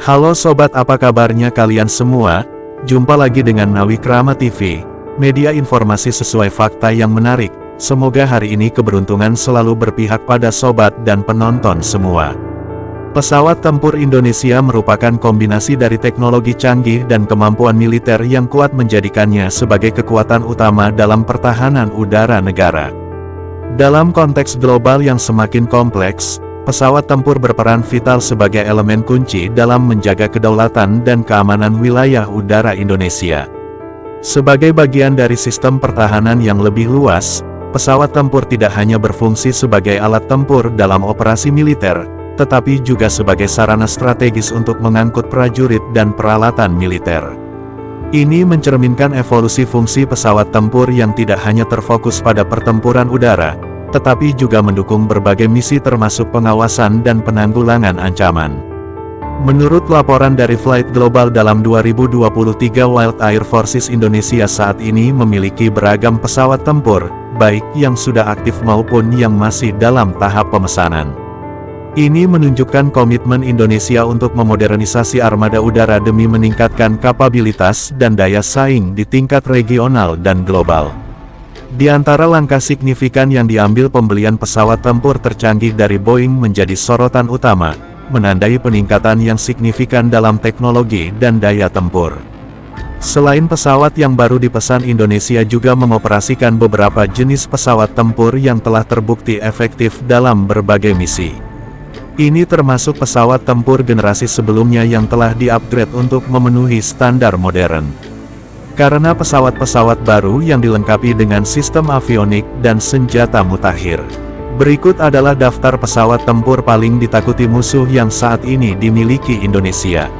Halo sobat, apa kabarnya kalian semua? Jumpa lagi dengan Nawikrama TV, media informasi sesuai fakta yang menarik. Semoga hari ini keberuntungan selalu berpihak pada sobat dan penonton semua. Pesawat tempur Indonesia merupakan kombinasi dari teknologi canggih dan kemampuan militer yang kuat, menjadikannya sebagai kekuatan utama dalam pertahanan udara negara. Dalam konteks global yang semakin kompleks, pesawat tempur berperan vital sebagai elemen kunci dalam menjaga kedaulatan dan keamanan wilayah udara Indonesia. Sebagai bagian dari sistem pertahanan yang lebih luas, pesawat tempur tidak hanya berfungsi sebagai alat tempur dalam operasi militer, tetapi juga sebagai sarana strategis untuk mengangkut prajurit dan peralatan militer. Ini mencerminkan evolusi fungsi pesawat tempur yang tidak hanya terfokus pada pertempuran udara, tetapi juga mendukung berbagai misi termasuk pengawasan dan penanggulangan ancaman. Menurut laporan dari Flight Global dalam 2023, Wild Air Forces Indonesia saat ini memiliki beragam pesawat tempur, baik yang sudah aktif maupun yang masih dalam tahap pemesanan. Ini menunjukkan komitmen Indonesia untuk memodernisasi armada udara demi meningkatkan kapabilitas dan daya saing di tingkat regional dan global. Di antara langkah signifikan yang diambil, pembelian pesawat tempur tercanggih dari Boeing menjadi sorotan utama, menandai peningkatan yang signifikan dalam teknologi dan daya tempur. Selain pesawat yang baru dipesan, Indonesia juga mengoperasikan beberapa jenis pesawat tempur yang telah terbukti efektif dalam berbagai misi. Ini termasuk pesawat tempur generasi sebelumnya yang telah di-upgrade untuk memenuhi standar modern. Karena pesawat-pesawat baru yang dilengkapi dengan sistem avionik dan senjata mutakhir. Berikut adalah daftar pesawat tempur paling ditakuti musuh yang saat ini dimiliki Indonesia.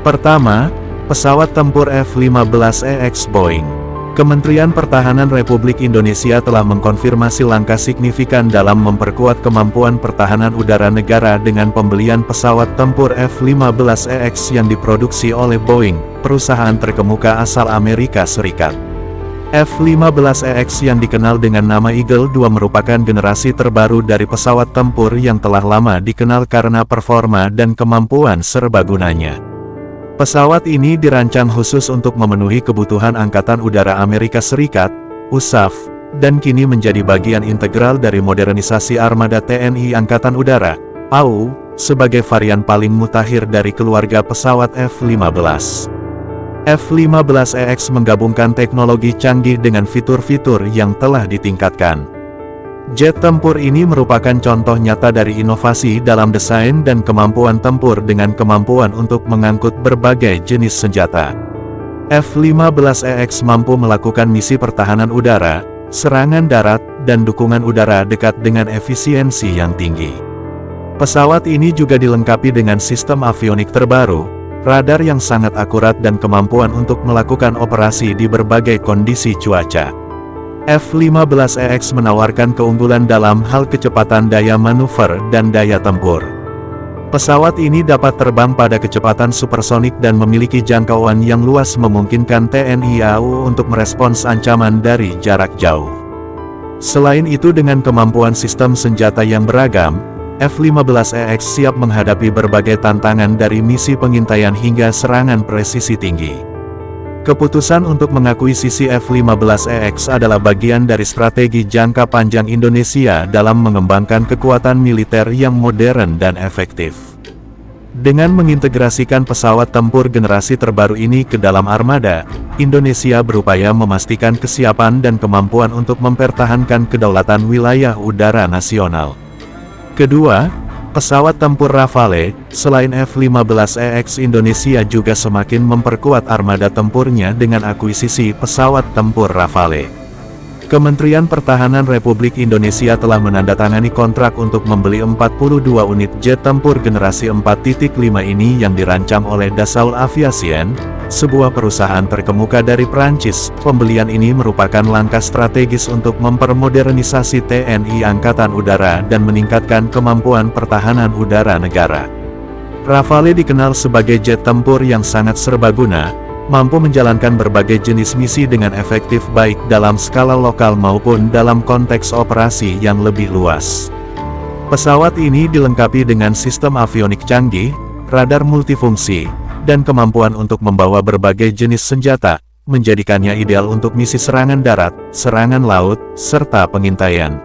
Pertama, pesawat tempur F-15EX Boeing. Kementerian Pertahanan Republik Indonesia telah mengkonfirmasi langkah signifikan dalam memperkuat kemampuan pertahanan udara negara dengan pembelian pesawat tempur F-15EX yang diproduksi oleh Boeing, perusahaan terkemuka asal Amerika Serikat. F-15EX yang dikenal dengan nama Eagle II merupakan generasi terbaru dari pesawat tempur yang telah lama dikenal karena performa dan kemampuan serbagunanya. Pesawat ini dirancang khusus untuk memenuhi kebutuhan Angkatan Udara Amerika Serikat, USAF, dan kini menjadi bagian integral dari modernisasi armada TNI Angkatan Udara, AU, sebagai varian paling mutakhir dari keluarga pesawat F-15. F-15EX menggabungkan teknologi canggih dengan fitur-fitur yang telah ditingkatkan. Jet tempur ini merupakan contoh nyata dari inovasi dalam desain dan kemampuan tempur dengan kemampuan untuk mengangkut berbagai jenis senjata. F-15EX mampu melakukan misi pertahanan udara, serangan darat, dan dukungan udara dekat dengan efisiensi yang tinggi. Pesawat ini juga dilengkapi dengan sistem avionik terbaru, radar yang sangat akurat dan kemampuan untuk melakukan operasi di berbagai kondisi cuaca. F-15EX menawarkan keunggulan dalam hal kecepatan daya manuver dan daya tempur. Pesawat ini dapat terbang pada kecepatan supersonik dan memiliki jangkauan yang luas, memungkinkan TNI AU untuk merespons ancaman dari jarak jauh. Selain itu, dengan kemampuan sistem senjata yang beragam, F-15EX siap menghadapi berbagai tantangan dari misi pengintaian hingga serangan presisi tinggi. Keputusan untuk mengakuisisi F-15EX adalah bagian dari strategi jangka panjang Indonesia dalam mengembangkan kekuatan militer yang modern dan efektif. Dengan mengintegrasikan pesawat tempur generasi terbaru ini ke dalam armada, Indonesia berupaya memastikan kesiapan dan kemampuan untuk mempertahankan kedaulatan wilayah udara nasional. Kedua, pesawat tempur Rafale. Selain F-15EX, Indonesia juga semakin memperkuat armada tempurnya dengan akuisisi pesawat tempur Rafale. Kementerian Pertahanan Republik Indonesia telah menandatangani kontrak untuk membeli 42 unit jet tempur generasi 4.5 ini yang dirancang oleh Dassault Aviation, sebuah perusahaan terkemuka dari Prancis. Pembelian ini merupakan langkah strategis untuk mempermodernisasi TNI Angkatan Udara dan meningkatkan kemampuan pertahanan udara negara. Rafale dikenal sebagai jet tempur yang sangat serbaguna, mampu menjalankan berbagai jenis misi dengan efektif baik dalam skala lokal maupun dalam konteks operasi yang lebih luas. Pesawat ini dilengkapi dengan sistem avionik canggih, radar multifungsi, dan kemampuan untuk membawa berbagai jenis senjata, menjadikannya ideal untuk misi serangan darat, serangan laut, serta pengintaian.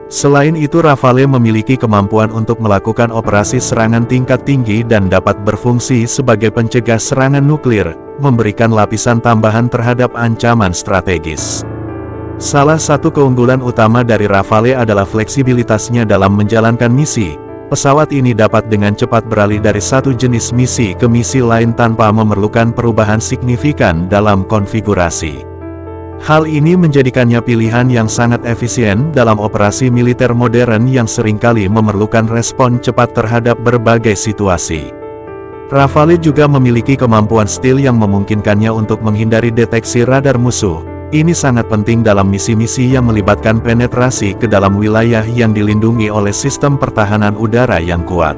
Selain itu, Rafale memiliki kemampuan untuk melakukan operasi serangan tingkat tinggi dan dapat berfungsi sebagai pencegah serangan nuklir, memberikan lapisan tambahan terhadap ancaman strategis. Salah satu keunggulan utama dari Rafale adalah fleksibilitasnya dalam menjalankan misi. Pesawat ini dapat dengan cepat beralih dari satu jenis misi ke misi lain tanpa memerlukan perubahan signifikan dalam konfigurasi. Hal ini menjadikannya pilihan yang sangat efisien dalam operasi militer modern yang seringkali memerlukan respon cepat terhadap berbagai situasi. Rafale juga memiliki kemampuan stealth yang memungkinkannya untuk menghindari deteksi radar musuh. Ini sangat penting dalam misi-misi yang melibatkan penetrasi ke dalam wilayah yang dilindungi oleh sistem pertahanan udara yang kuat.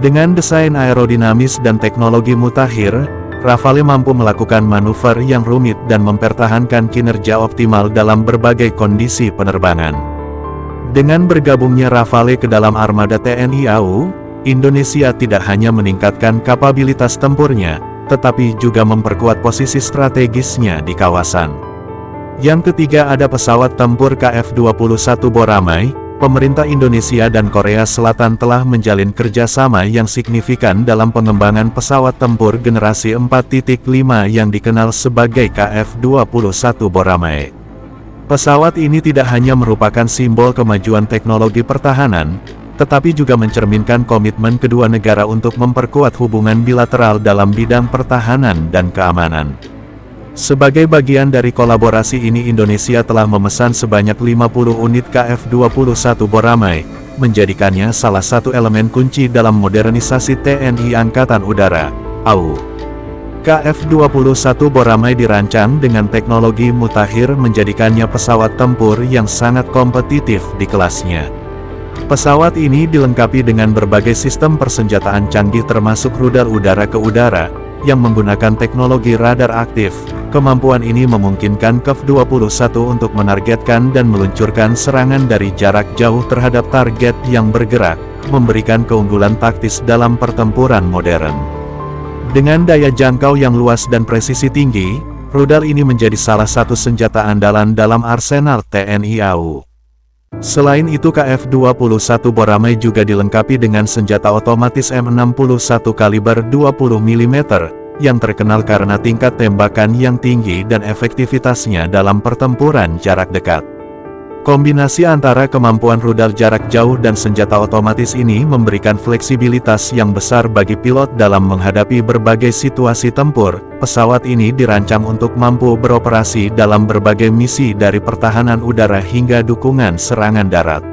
Dengan desain aerodinamis dan teknologi mutakhir, Rafale mampu melakukan manuver yang rumit dan mempertahankan kinerja optimal dalam berbagai kondisi penerbangan. Dengan bergabungnya Rafale ke dalam armada TNI AU, Indonesia tidak hanya meningkatkan kapabilitas tempurnya, tetapi juga memperkuat posisi strategisnya di kawasan. Yang ketiga, ada pesawat tempur KF-21 Boramai. Pemerintah Indonesia dan Korea Selatan telah menjalin kerjasama yang signifikan dalam pengembangan pesawat tempur generasi 4.5 yang dikenal sebagai KF-21 Boramai. Pesawat ini tidak hanya merupakan simbol kemajuan teknologi pertahanan, tetapi juga mencerminkan komitmen kedua negara untuk memperkuat hubungan bilateral dalam bidang pertahanan dan keamanan. Sebagai bagian dari kolaborasi ini, Indonesia telah memesan sebanyak 50 unit KF-21 Boramai, menjadikannya salah satu elemen kunci dalam modernisasi TNI Angkatan Udara, AU. KF-21 Boramai dirancang dengan teknologi mutakhir menjadikannya pesawat tempur yang sangat kompetitif di kelasnya. Pesawat ini dilengkapi dengan berbagai sistem persenjataan canggih termasuk rudal udara ke udara, yang menggunakan teknologi radar aktif. Kemampuan ini memungkinkan KF-21 untuk menargetkan dan meluncurkan serangan dari jarak jauh terhadap target yang bergerak, memberikan keunggulan taktis dalam pertempuran modern. Dengan daya jangkau yang luas dan presisi tinggi, rudal ini menjadi salah satu senjata andalan dalam arsenal TNI AU. Selain itu, KF-21 Boramai juga dilengkapi dengan senjata otomatis M61 kaliber 20 mm, yang terkenal karena tingkat tembakan yang tinggi dan efektivitasnya dalam pertempuran jarak dekat. Kombinasi antara kemampuan rudal jarak jauh dan senjata otomatis ini memberikan fleksibilitas yang besar bagi pilot dalam menghadapi berbagai situasi tempur. Pesawat ini dirancang untuk mampu beroperasi dalam berbagai misi dari pertahanan udara hingga dukungan serangan darat.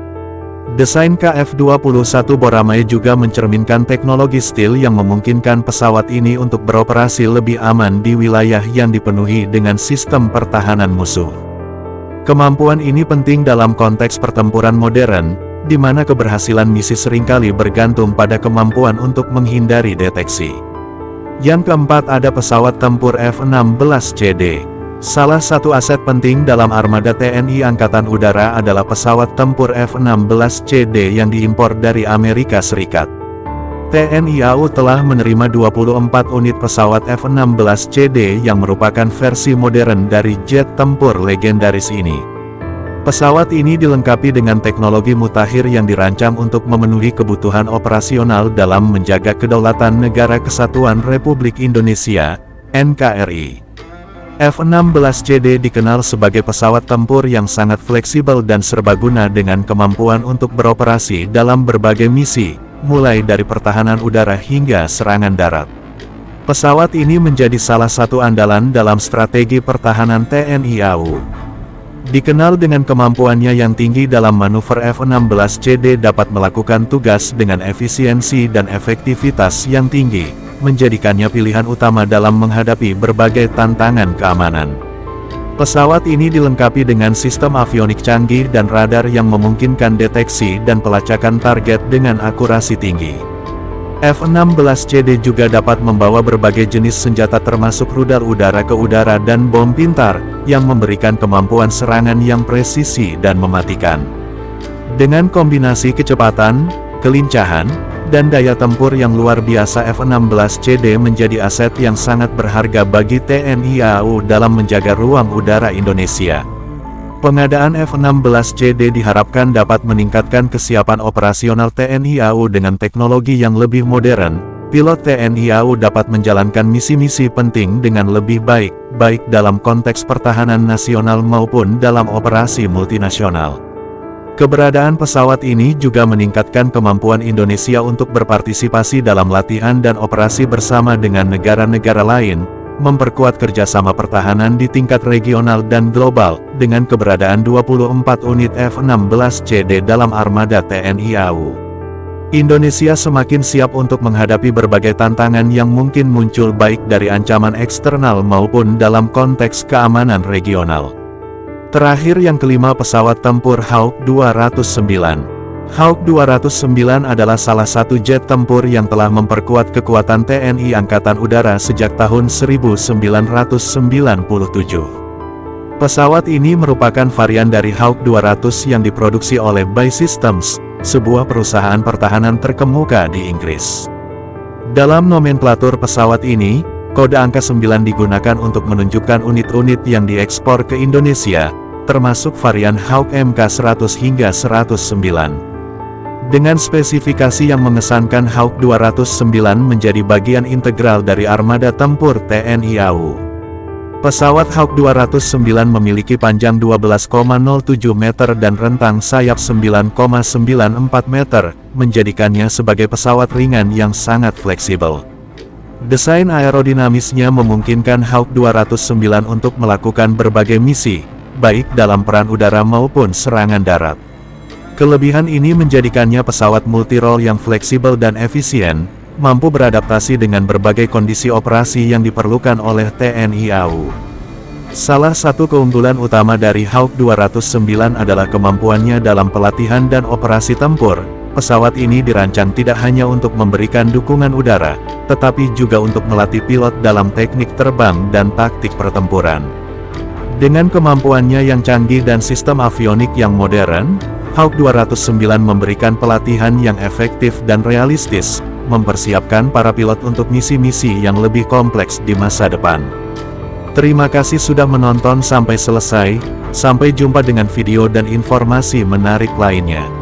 Desain KF-21 Boramai juga mencerminkan teknologi stealth yang memungkinkan pesawat ini untuk beroperasi lebih aman di wilayah yang dipenuhi dengan sistem pertahanan musuh. Kemampuan ini penting dalam konteks pertempuran modern, di mana keberhasilan misi seringkali bergantung pada kemampuan untuk menghindari deteksi. Yang keempat, ada pesawat tempur F-16CD. Salah satu aset penting dalam armada TNI Angkatan Udara adalah pesawat tempur F-16CD yang diimpor dari Amerika Serikat. TNI AU telah menerima 24 unit pesawat F-16CD yang merupakan versi modern dari jet tempur legendaris ini. Pesawat ini dilengkapi dengan teknologi mutakhir yang dirancang untuk memenuhi kebutuhan operasional dalam menjaga kedaulatan Negara Kesatuan Republik Indonesia, NKRI. F-16CD dikenal sebagai pesawat tempur yang sangat fleksibel dan serbaguna dengan kemampuan untuk beroperasi dalam berbagai misi, mulai dari pertahanan udara hingga serangan darat. Pesawat ini menjadi salah satu andalan dalam strategi pertahanan TNI AU. Dikenal dengan kemampuannya yang tinggi dalam manuver, F-16CD dapat melakukan tugas dengan efisiensi dan efektivitas yang tinggi, menjadikannya pilihan utama dalam menghadapi berbagai tantangan keamanan. Pesawat ini dilengkapi dengan sistem avionik canggih dan radar yang memungkinkan deteksi dan pelacakan target dengan akurasi tinggi. F-16CD juga dapat membawa berbagai jenis senjata termasuk rudal udara ke udara dan bom pintar, yang memberikan kemampuan serangan yang presisi dan mematikan. Dengan kombinasi kecepatan, kelincahan, dan daya tempur yang luar biasa F-16CD menjadi aset yang sangat berharga bagi TNI AU dalam menjaga ruang udara Indonesia. Pengadaan F-16CD diharapkan dapat meningkatkan kesiapan operasional TNI AU dengan teknologi yang lebih modern. Pilot TNI AU dapat menjalankan misi-misi penting dengan lebih baik, baik dalam konteks pertahanan nasional maupun dalam operasi multinasional. Keberadaan pesawat ini juga meningkatkan kemampuan Indonesia untuk berpartisipasi dalam latihan dan operasi bersama dengan negara-negara lain, memperkuat kerjasama pertahanan di tingkat regional dan global, dengan keberadaan 24 unit F-16CD dalam armada TNI AU. Indonesia semakin siap untuk menghadapi berbagai tantangan yang mungkin muncul baik dari ancaman eksternal maupun dalam konteks keamanan regional. Terakhir yang kelima, pesawat tempur Hawk 209. Hawk 209 adalah salah satu jet tempur yang telah memperkuat kekuatan TNI Angkatan Udara sejak tahun 1997. Pesawat ini merupakan varian dari Hawk 200 yang diproduksi oleh BAE Systems, sebuah perusahaan pertahanan terkemuka di Inggris. Dalam nomenklatur pesawat ini, kode angka 9 digunakan untuk menunjukkan unit-unit yang diekspor ke Indonesia, termasuk varian Hawk MK100 hingga 109. Dengan spesifikasi yang mengesankan, Hawk 209 menjadi bagian integral dari armada tempur TNI AU. Pesawat Hawk 209 memiliki panjang 12,07 meter dan rentang sayap 9,94 meter, menjadikannya sebagai pesawat ringan yang sangat fleksibel. Desain aerodinamisnya memungkinkan Hawk 209 untuk melakukan berbagai misi, baik dalam peran udara maupun serangan darat. Kelebihan ini menjadikannya pesawat multirole yang fleksibel dan efisien, mampu beradaptasi dengan berbagai kondisi operasi yang diperlukan oleh TNI AU. Salah satu keunggulan utama dari Hawk 209 adalah kemampuannya dalam pelatihan dan operasi tempur. Pesawat ini dirancang tidak hanya untuk memberikan dukungan udara, tetapi juga untuk melatih pilot dalam teknik terbang dan taktik pertempuran. Dengan kemampuannya yang canggih dan sistem avionik yang modern, Hawk 209 memberikan pelatihan yang efektif dan realistis, mempersiapkan para pilot untuk misi-misi yang lebih kompleks di masa depan. Terima kasih sudah menonton sampai selesai, sampai jumpa dengan video dan informasi menarik lainnya.